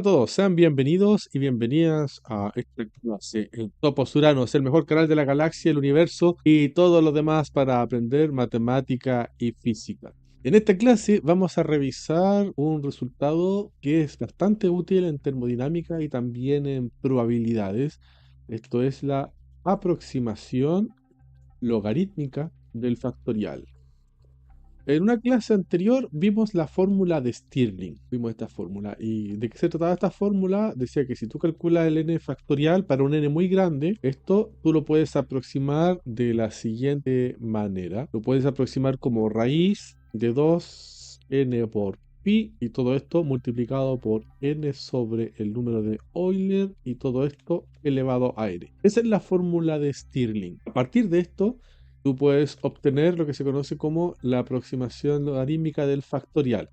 Hola a todos, sean bienvenidos y bienvenidas a esta clase en Topos Uranos, el mejor canal de la galaxia, el universo y todo lo demás para aprender matemática y física. En esta clase vamos a revisar un resultado que es bastante útil en termodinámica y también en probabilidades. Esto es la aproximación logarítmica del factorial. En una clase anterior vimos la fórmula de Stirling. Vimos esta fórmula. ¿Y de qué se trataba esta fórmula? Decía que si tú calculas el n factorial para un n muy grande, esto tú lo puedes aproximar de la siguiente manera. Lo puedes aproximar como raíz de 2n por pi y todo esto multiplicado por n sobre el número de Euler y todo esto elevado a n. Esa es la fórmula de Stirling. A partir de esto, tú puedes obtener lo que se conoce como la aproximación logarítmica del factorial.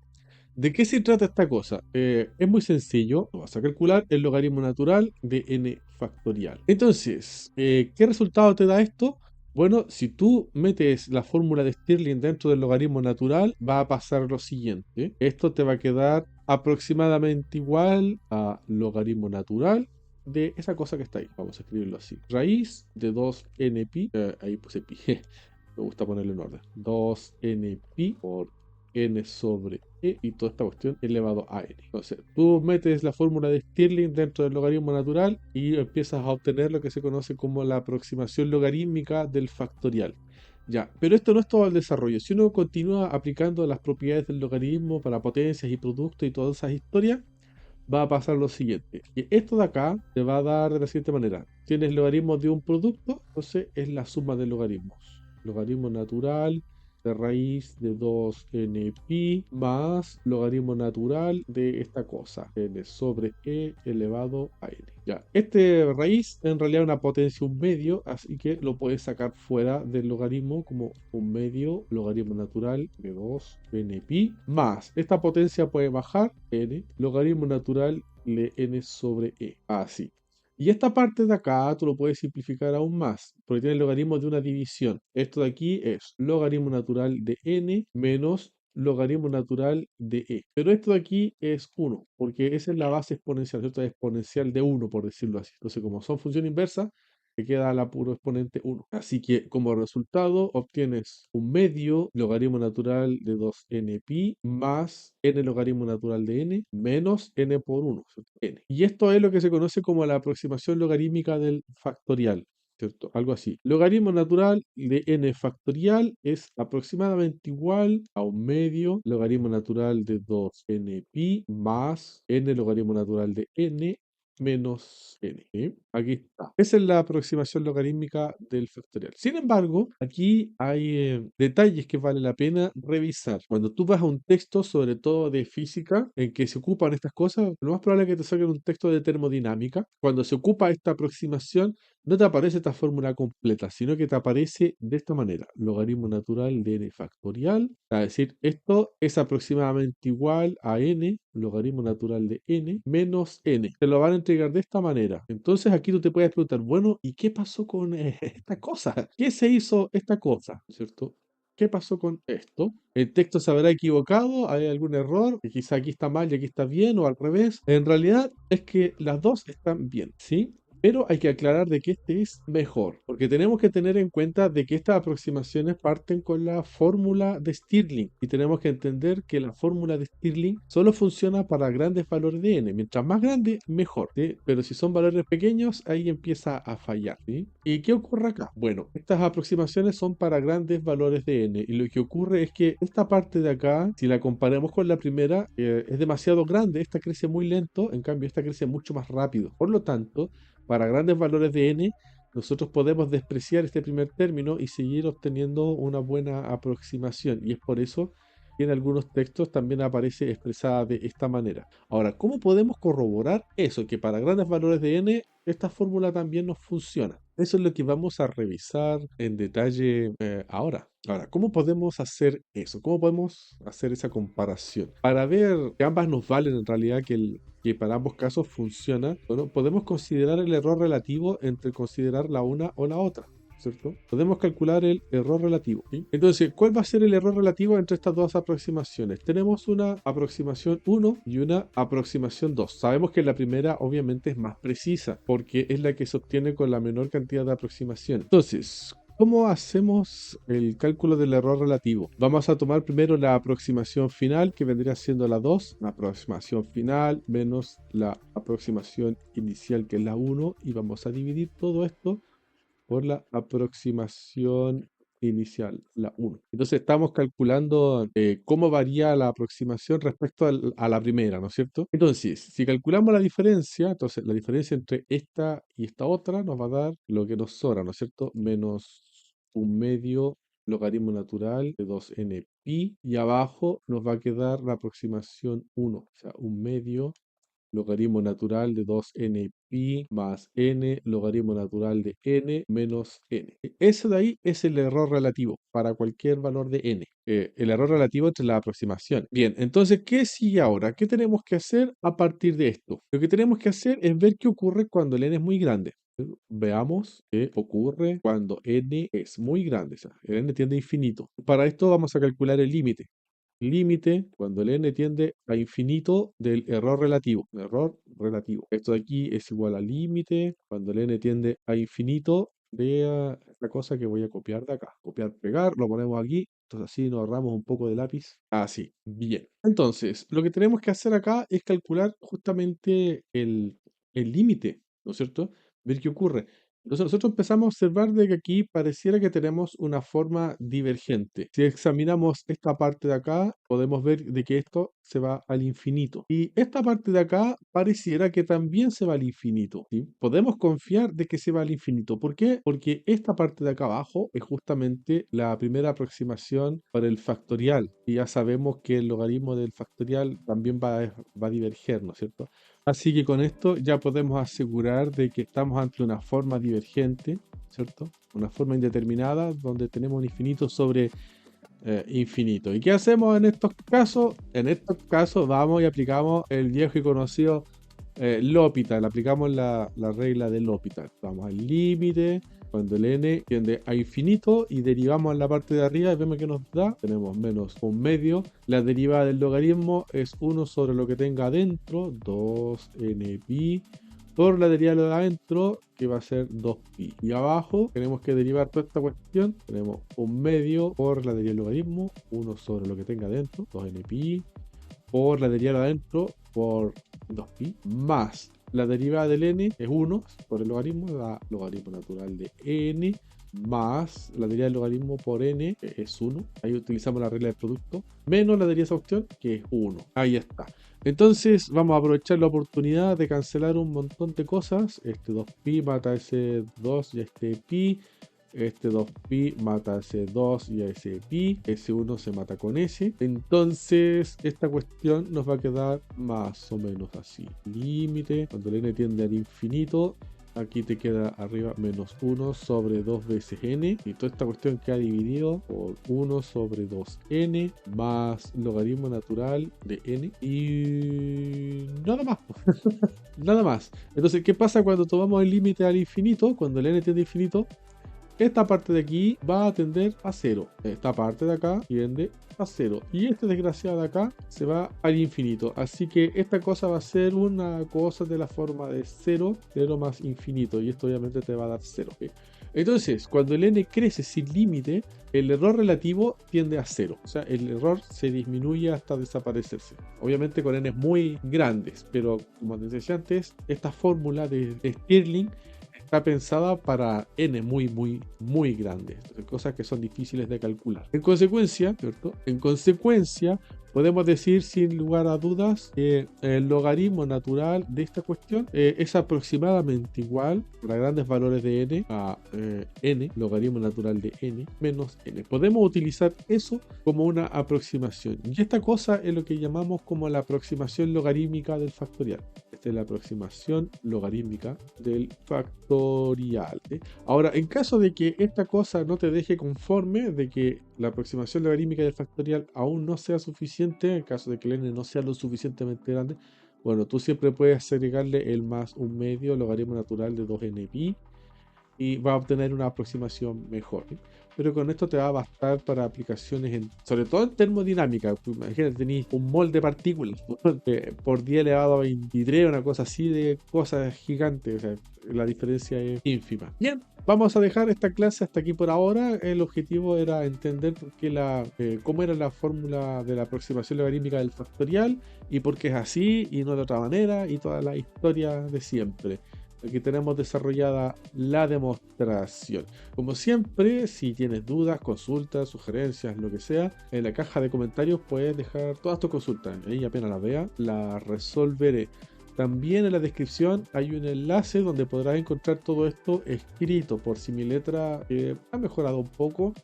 ¿De qué se trata esta cosa? Es muy sencillo. Vas a calcular el logaritmo natural de n factorial. Entonces, ¿qué resultado te da esto? Bueno, si tú metes la fórmula de Stirling dentro del logaritmo natural, va a pasar lo siguiente. Esto te va a quedar aproximadamente igual a logaritmo natural de esa cosa que está ahí. Vamos a escribirlo así. Raíz de 2n pi. Ahí puse pi. Me gusta ponerlo en orden. 2n pi por n sobre e y toda esta cuestión elevado a n. Entonces, tú metes la fórmula de Stirling dentro del logaritmo natural y empiezas a obtener lo que se conoce como la aproximación logarítmica del factorial. Ya, pero esto no es todo el desarrollo. Si uno continúa aplicando las propiedades del logaritmo para potencias y productos y todas esas historias, va a pasar lo siguiente. Que esto de acá te va a dar de la siguiente manera. Tienes logaritmos de un producto, entonces es la suma de logaritmos. Logaritmo natural de raíz de 2n pi más logaritmo natural de esta cosa, n sobre e elevado a n. Ya, este raíz en realidad es una potencia un medio, así que lo puedes sacar fuera del logaritmo como un medio logaritmo natural de 2n pi más. Esta potencia puede bajar n logaritmo natural de n sobre e. Así. Y esta parte de acá tú lo puedes simplificar aún más, porque tiene el logaritmo de una división. Esto de aquí es logaritmo natural de n menos logaritmo natural de e. Pero esto de aquí es 1, porque esa es la base exponencial, ¿cierto? Es exponencial de 1, por decirlo así. Entonces, como son función inversa, te queda la puro exponente 1. Así que como resultado obtienes un medio logaritmo natural de 2n pi más n logaritmo natural de n menos n por 1, ¿cierto? N. Y esto es lo que se conoce como la aproximación logarítmica del factorial, ¿cierto? Algo así. Logaritmo natural de n factorial es aproximadamente igual a un medio logaritmo natural de 2n pi más n logaritmo natural de n menos n. ¿Sí? Aquí está. Esa es la aproximación logarítmica del factorial. Sin embargo, aquí hay detalles que vale la pena revisar. Cuando tú vas a un texto, sobre todo de física, en que se ocupan estas cosas, lo más probable es que te salga un texto de termodinámica. Cuando se ocupa esta aproximación, no te aparece esta fórmula completa, sino que te aparece de esta manera. Logaritmo natural de n factorial. Es decir, esto es aproximadamente igual a n, logaritmo natural de n, menos n. Te lo van a entregar de esta manera. Entonces aquí tú te puedes preguntar, bueno, ¿y qué pasó con esta cosa? ¿Qué se hizo esta cosa? ¿Cierto? ¿Qué pasó con esto? ¿El texto se habrá equivocado? ¿Hay algún error? Que quizá aquí está mal y aquí está bien, o al revés. En realidad es que las dos están bien, ¿sí? Pero hay que aclarar de que este es mejor, porque tenemos que tener en cuenta de que estas aproximaciones parten con la fórmula de Stirling y tenemos que entender que la fórmula de Stirling solo funciona para grandes valores de n. Mientras más grande, mejor, ¿sí? Pero si son valores pequeños, ahí empieza a fallar, ¿sí? ¿Y qué ocurre acá? Bueno, estas aproximaciones son para grandes valores de n y lo que ocurre es que esta parte de acá, si la comparamos con la primera, es demasiado grande, esta crece muy lento, en cambio esta crece mucho más rápido. Por lo tanto, para grandes valores de n, nosotros podemos despreciar este primer término y seguir obteniendo una buena aproximación. Y es por eso que en algunos textos también aparece expresada de esta manera. Ahora, ¿cómo podemos corroborar eso? Que para grandes valores de n, esta fórmula también nos funciona. Eso es lo que vamos a revisar en detalle ahora. Ahora, ¿cómo podemos hacer eso? ¿Cómo podemos hacer esa comparación? Para ver que ambas nos valen en realidad, que para ambos casos funciona, bueno, podemos considerar el error relativo entre considerar la una o la otra. ¿cierto? Podemos calcular el error relativo, ¿sí? Entonces, ¿cuál va a ser el error relativo entre estas dos aproximaciones? Tenemos una aproximación 1 y una aproximación 2. Sabemos que la primera obviamente es más precisa porque es la que se obtiene con la menor cantidad de aproximación. Entonces, ¿cómo hacemos el cálculo del error relativo? Vamos a tomar primero la aproximación final, que vendría siendo la 2, la aproximación final menos la aproximación inicial, que es la 1, y vamos a dividir todo esto por la aproximación inicial, la 1. Entonces estamos calculando cómo varía la aproximación respecto a la primera, ¿no es cierto? Entonces, si calculamos la diferencia, entonces la diferencia entre esta y esta otra nos va a dar lo que nos sobra, ¿no es cierto? Menos un medio logaritmo natural de 2n pi, y abajo nos va a quedar la aproximación 1, o sea, un medio logaritmo natural de 2n pi más n logaritmo natural de n menos n. Ese de ahí es el error relativo para cualquier valor de n. El error relativo entre la aproximación. Bien, entonces, ¿qué sigue ahora? ¿Qué tenemos que hacer a partir de esto? Lo que tenemos que hacer es ver qué ocurre cuando el n es muy grande. Veamos qué ocurre cuando n es muy grande, o sea, el n tiende a infinito. Para esto vamos a calcular el límite. Límite cuando el n tiende a infinito del error relativo. Error relativo. Esto de aquí es igual al límite cuando el n tiende a infinito de esta cosa que voy a copiar de acá. Copiar, pegar, lo ponemos aquí. Entonces así nos ahorramos un poco de lápiz. Así, bien. Entonces, lo que tenemos que hacer acá es calcular justamente el límite, ¿no es cierto? Ver qué ocurre. Entonces nosotros empezamos a observar de que aquí pareciera que tenemos una forma divergente. Si examinamos esta parte de acá, podemos ver de que esto se va al infinito. Y esta parte de acá pareciera que también se va al infinito, ¿sí? Podemos confiar de que se va al infinito. ¿Por qué? Porque esta parte de acá abajo es justamente la primera aproximación para el factorial. Y ya sabemos que el logaritmo del factorial también va a diverger, ¿no es cierto? Así que con esto ya podemos asegurar de que estamos ante una forma divergente, ¿cierto? Una forma indeterminada donde tenemos un infinito sobre infinito. ¿Y qué hacemos en estos casos? En estos casos vamos y aplicamos el viejo y conocido L'Hopital. Aplicamos la regla de L'Hopital. Vamos al límite cuando el n tiende a infinito y derivamos en la parte de arriba y vemos que nos da. Tenemos menos un medio. La derivada del logaritmo es 1 sobre lo que tenga adentro, 2n pi, por la derivada de adentro, que va a ser 2pi. Y abajo tenemos que derivar toda esta cuestión. Tenemos un medio por la derivada del logaritmo, 1 sobre lo que tenga adentro, 2n pi, por la derivada de adentro, por 2pi, más la derivada del n es 1 por el logaritmo, da logaritmo natural de n, más la derivada del logaritmo por n, que es 1. Ahí utilizamos la regla de producto, menos la derivada de esa opción, que es 1. Ahí está. Entonces vamos a aprovechar la oportunidad de cancelar un montón de cosas. Este 2pi mata ese 2 y este pi. Este 2pi mata a ese 2 y a ese pi. Ese 1 se mata con ese. Entonces esta cuestión nos va a quedar más o menos así. Límite, cuando el n tiende al infinito, aquí te queda arriba menos 1 sobre 2 veces n. Y toda esta cuestión queda dividido por 1 sobre 2n más logaritmo natural de n. Y nada más. Nada más. Entonces, ¿qué pasa cuando tomamos el límite al infinito? Cuando el n tiende al infinito, esta parte de aquí va a tender a 0. Esta parte de acá tiende a 0. Y este desgraciado de acá se va al infinito. Así que esta cosa va a ser una cosa de la forma de 0, 0 más infinito. Y esto obviamente te va a dar 0. Entonces, cuando el n crece sin límite, el error relativo tiende a 0. O sea, el error se disminuye hasta desaparecerse. Obviamente con n muy grandes. Pero como te decía antes, esta fórmula de Stirling está pensada para n muy grandes, cosas que son difíciles de calcular. En consecuencia, ¿cierto? En consecuencia, podemos decir sin lugar a dudas que el logaritmo natural de esta cuestión es aproximadamente igual para grandes valores de n a n, logaritmo natural de n, menos n. Podemos utilizar eso como una aproximación. Y esta cosa es lo que llamamos como la aproximación logarítmica del factorial. Esta es la aproximación logarítmica del factorial. Ahora, en caso de que esta cosa no te deje conforme, de que la aproximación logarítmica del factorial aún no sea suficiente, en caso de que el n no sea lo suficientemente grande, bueno, tú siempre puedes agregarle el más un medio logaritmo natural de 2n pi y va a obtener una aproximación mejor. Pero con esto te va a bastar para aplicaciones, sobre todo en termodinámica. Imagínate, tenéis un mol de partículas por 10 elevado a 23, una cosa así de cosas gigantes. O sea, la diferencia es ínfima. Bien, vamos a dejar esta clase hasta aquí por ahora. El objetivo era entender por qué cómo era la fórmula de la aproximación logarítmica del factorial y por qué es así y no de otra manera y toda la historia de siempre. Aquí tenemos desarrollada la demostración. Como siempre, si tienes dudas, consultas, sugerencias, lo que sea, en la caja de comentarios puedes dejar todas tus consultas. Ahí apenas las vea, las resolveré. También en la descripción hay un enlace donde podrás encontrar todo esto escrito por si mi letra ha mejorado un poco.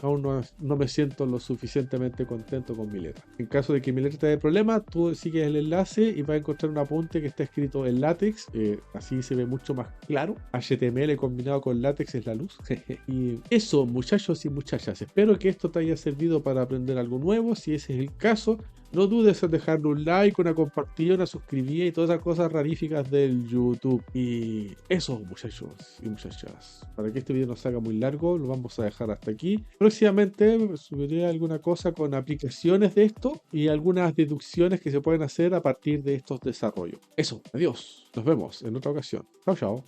Aún no me siento lo suficientemente contento con mi letra. En caso de que mi letra te dé problema, tú sigues el enlace y vas a encontrar un apunte que está escrito en látex. Así se ve mucho más claro. HTML combinado con látex es la luz. Y eso, muchachos y muchachas. Espero que esto te haya servido para aprender algo nuevo. Si ese es el caso, no dudes en dejarle un like, una compartida, una suscribida y todas esas cosas raríficas del YouTube. Y eso, muchachos y muchachas. Para que este video no se haga muy largo, lo vamos a dejar hasta aquí. Próximamente subiré alguna cosa con aplicaciones de esto y algunas deducciones que se pueden hacer a partir de estos desarrollos. Eso, adiós. Nos vemos en otra ocasión. Chao, chao.